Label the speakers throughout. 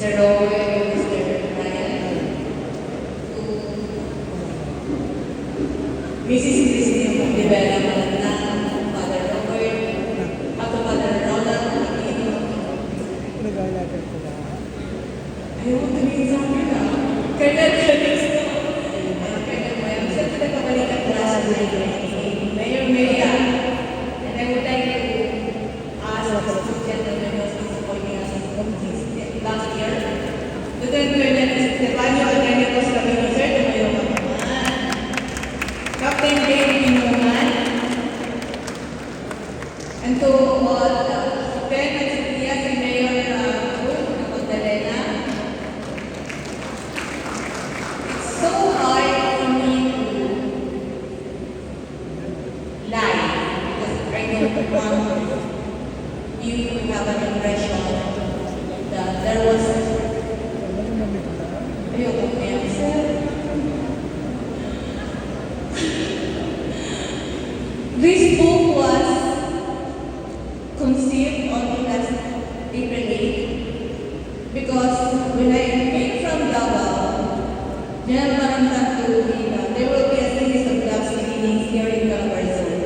Speaker 1: Mr. Roy, Mr. Ryan, to Mrs. Christine Rivera Malatang, Father Robert, at to Father Ronald Aquino.
Speaker 2: Nag-alagal ko lang.
Speaker 1: Ayaw mo tumingin sa akin ah. Colonel Calisto. Colonel Mayam. Sa pinagpabalikan class Mayor Maria. And I would like to ask the gentleman who was supporting us last year. Lieutenant Colonel Estebanio Organicos Camino, sir, tumayo ka naman. Captain Dave Pinuman. And to all Ben at Sophia, si Mayor Magdalena. It's so hard for me to lie because I don't want you to have an impression that there was ayoko kaya sir. This book was conceived on last April 8 because when I came from Davao, General Marantan to Manila, there will be a series of clubs meetings here in Calabarzon.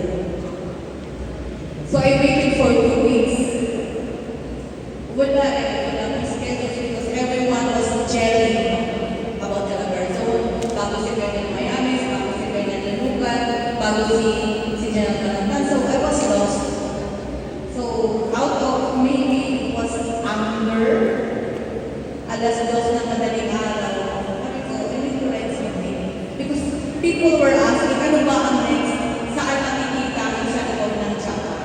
Speaker 1: So I waited for 2 weeks. Wala akong schedule because everyone was jelling about Calabarzon. Bago si Colonel Mayames, bago si Colonel Lanugan, bago si General Marantan. So I was lost. So out of maybe it was anger, alas 2 ng madaling araw, sabi ko, I need to write something. Because people were asking, ano ba ang next? Saan makikita ko sa loob ng tsaka?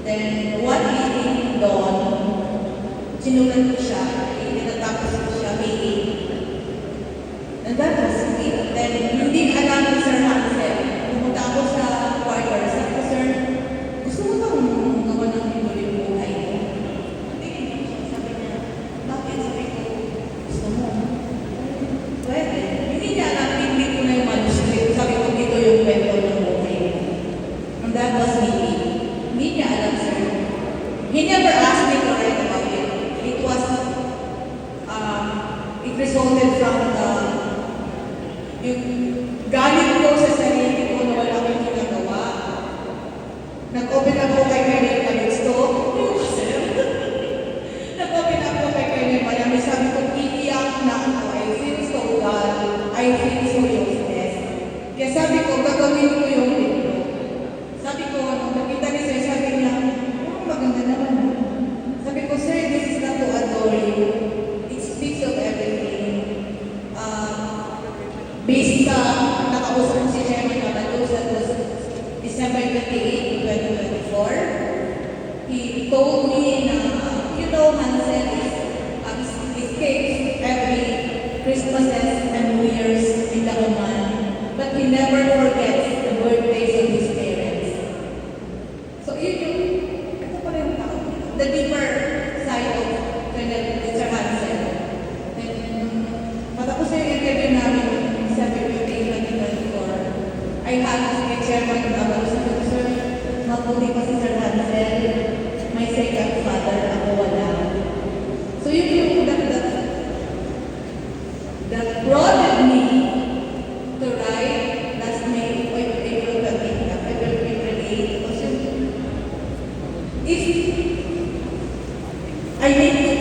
Speaker 1: Then, one evening doon, sinulat ko siya, tinatapos ko siya, May 8. And that was it. Then, hindi alam ni Sir Hansel. Pumunta ako sa choir. Sabi ko, Sir, gusto mo bang gawa ng ito yung buhay mo? Tingin ko siya. Sabi niya, bakit? Sabi ko, gusto mo? Pwede. Hindi niya alam, hindi ko na yung manuscript. Sabi ko, dito yung kwento ng buhay mo. And that was me. Hindi niya alam, sir. He never asked me to write about it. It was, it resulted from yung galit ko sa sarili ko na wala akong ginagawa. Nag-open ako kay Colonel Calisto. Nag-open ako kay Colonel Mayami. Sabi ko, iiyak na ako. I feel so dull. I feel so useless. Kaya sabi ko, gagawin ko yung libro. Sabi ko, nakita ni Sir, sabi niya, maganda naman. Sabi ko, Sir, this is not to adore you. It speaks of everything. Based sa nakausap si Chairman Abalos, that was December 28, 2024. He told me na, you know, Hansel escapes every Christmases and New Year's in the Oman, but he never forgets the birthdays of his parents. So yun yung, ito pala yung tao, the deeper side of Mr. Hansel. Matapos yung interview namin, December 15, 2024, I had si Chairman Abalos na Sir, mabuti pa si Sir Hansel, may second father, ako wala. So yun yung that prodded me to write last May, April 8, kasi if I need to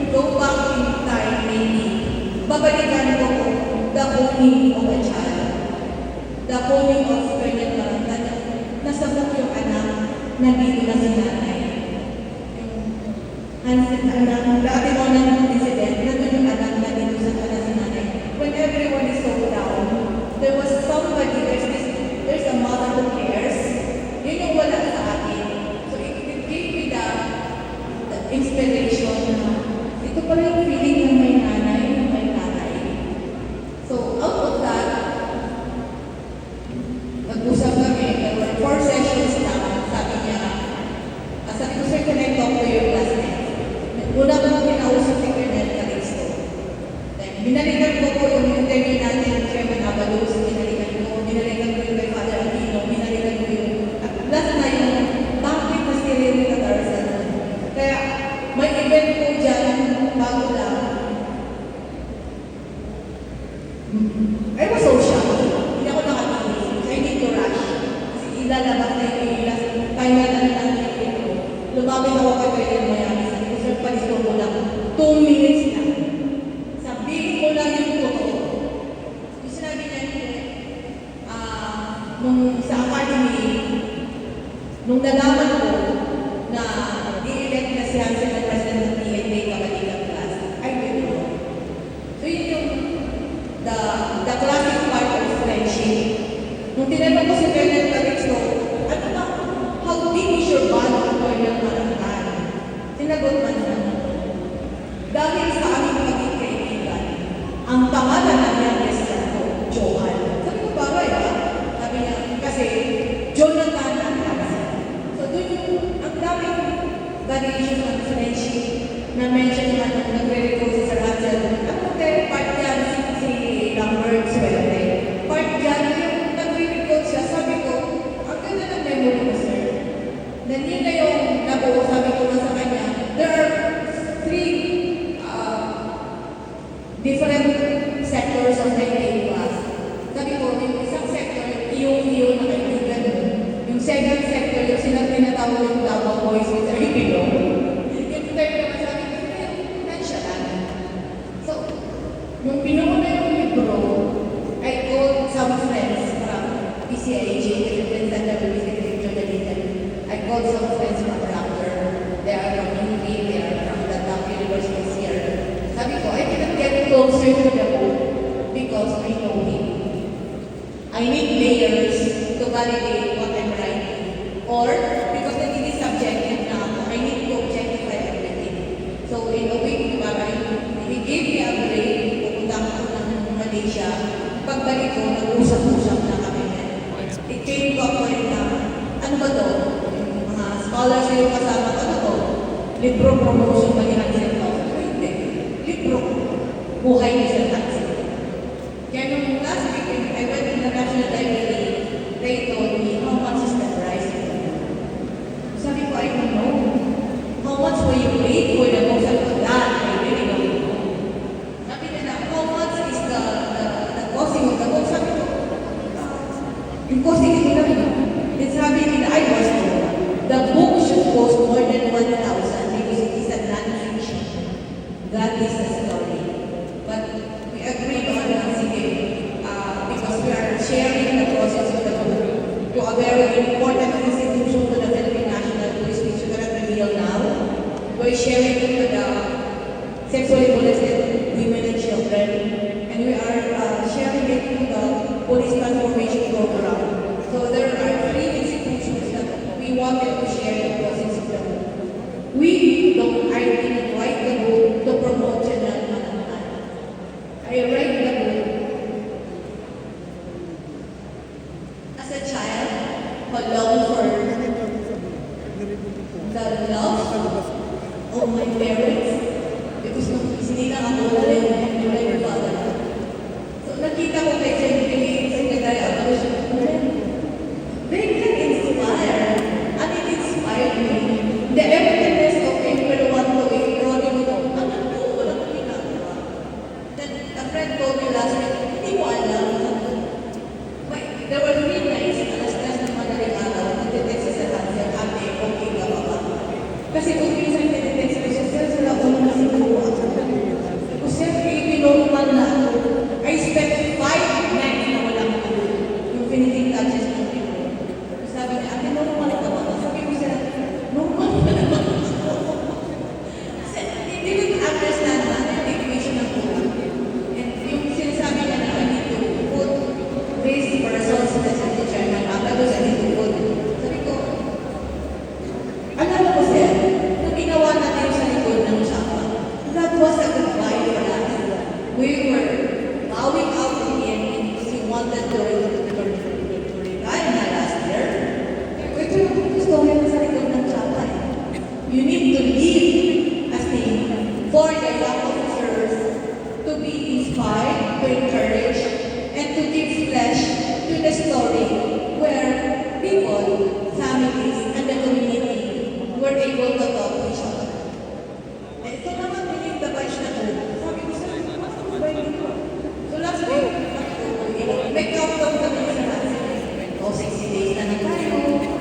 Speaker 1: go back in time, maybe, babalikan ko the owning of a child, the owning of Colonel Marantan, nasabok yung anak, nandito na si nanay. Dati mo ng incident, nandun yung anak, nandito sa na si nanay. When everyone is so down, there was somebody, there's a mother who cares. Yun yung wala sa akin. So it gave me the inspiration na ito pala yung feeling ng may nanay, may tatay. So out of that, nag-usap kami, there were 4 sessions na, sabi niya, sabi ko, Sir, can I talk to your classmates? Una ko kinausap si Colonel Calisto. Then, binalikan ko po yung interview natin, Chairman Abalos, binalikan ko yung kay Father Aquino, binalikan ko yung, at last na yung, bakit na si Rene Catarza? Kaya, may event po dyan, bago lumapit ako kay President Mayami. Sabi ko, sir, palisto mo lang. 2 minutes na. Sabihin ko lang yung totoo. Yung sinabi niya, nung sa academy, nung nalaman ko na i-elect na si Hansel na president ng PNP Kapatigang class, I didn't know. So yun yung the classic part of friendship. Nung tinanong ko si Colonel Calixto, ano ba, how deep is your bond with Colonel Marangan? Sinagot man naman ako. Dahil sa aming maging kaibigan, ang pangalan na niya is Johan. Sabi ko, bagay Sabi niya, kasi Jonathan ang pangalan. So doon yung, ang daming variation ng friendship na mention naman nung nagre-recall si Sir Hansel. Ano kayo, part yan si Lambert Swerte. Part yan, yung nagre-recall siya, sabi ko, ang ganda ng memory mo, sir. Then yun na yung nabuo, sabi ko na sa kanya, there are 3 different sectors of the A class. Sabi ko, yung isang sector, yung na kaibigan mo. Yung second sector, yung tinatawag yung Davao Boys with Ribilo. Yung third naman sabi ko, nonchalant. So, nung binuo na yung libro, I called some friends from PCIJ, Philippine Center for Research Journalism. I called some friends from Raptor. They are from UP, they are from the top universities here. Sabi ko, I cannot get closer to the book because I know him. I need layers to validate what I'm writing. Or, because nagiging subjective na ako, I need to objectify everything. So, in a way, parang he gave me a break, pupunta ako ng Malaysia. Pagbalik ko, nag-usap-usap na kami. It came to a point na, ano ba to? Mga scholars yung kasama, ano to? Libro promotion ba ni Hansel to? Hindi. Libro. Buhay ni Sir Hansel. Kaya nung last week, I went to the National Library, they told me, how much is the price? Sabi ko, I don't know. How much will you pay for the book? Sabi ko, that, I really don't know. Sabi nila, how much is the costing of the book? Sabi ko, yung costing is nila, then sabi nila, I was told, the book should cost more than 1,000 because it is a non-fiction. That is the story. But we agreed on because we are sharing the process of the book to a very important institution to the Philippine National Police, which we cannot reveal now. We're sharing it to the sexually molested women and children, and we are sharing it to the police transformation program. So there are 3 institutions that we wanted to share the process of the book. I didn't write the book to promote General Marangan. I write the book as a child who longed for the love of my parents because nung sinila ako wala yung father. So nakita ko kay Secretary Alvarez, they can inspire and it inspired me. The evidence of April 1 to April, ano po, wala ko ginagawa. Then a friend told me last week, hindi mo alam. There were 3 nights, alas-alas ng madaling araw, nagtitext sa Hansel, ate, okay ka ba ba? Kasi kung minsan nagtitext ko siya, sir, sila ko naman siguro ako. Kung sir, pinormal na ako. I spent 5 nights na walang tulog. Yung finishing touches ng libro. Sabi niya, ate, normal ka ba? Sabi ko siya, normal ka naman. Kasi he didn't understand the equation ng tulog. And yung sinasabi niya na I need to put this person's message to Chairman Abado sa Dito. Sabi ko, alam mo sir, nung ginawa natin sa likod ng Chapa, that was a goodbye for us. We were bowing out in the end because we wanted to retire na last year. Ito yung story na sa likod ng Chapa. You need to leave as the for the young officers to be inspired, to encourage, and to give flesh to the story where people, families, and the community were able to talk to each other. And ito naman pinig the batch na to. Sabi ko sa so last week, may countdown kami sa natin. O 60 days na tayo,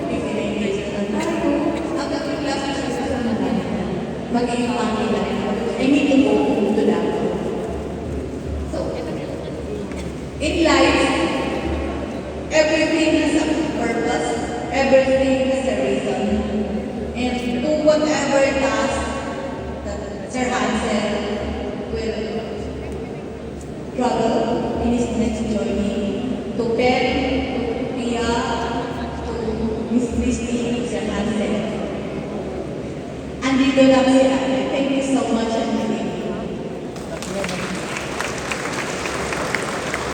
Speaker 1: 59 days na tayo. Hanggang yung last maging family na rin. I need to go to that. So, in life, everything has a purpose, everything has a reason. And do whatever task that Sir Hansel will struggle in his next journey. To Ben, to Pia, to Miss Christy, Sir Hansel. Andito lang si Ate. Thank you so much.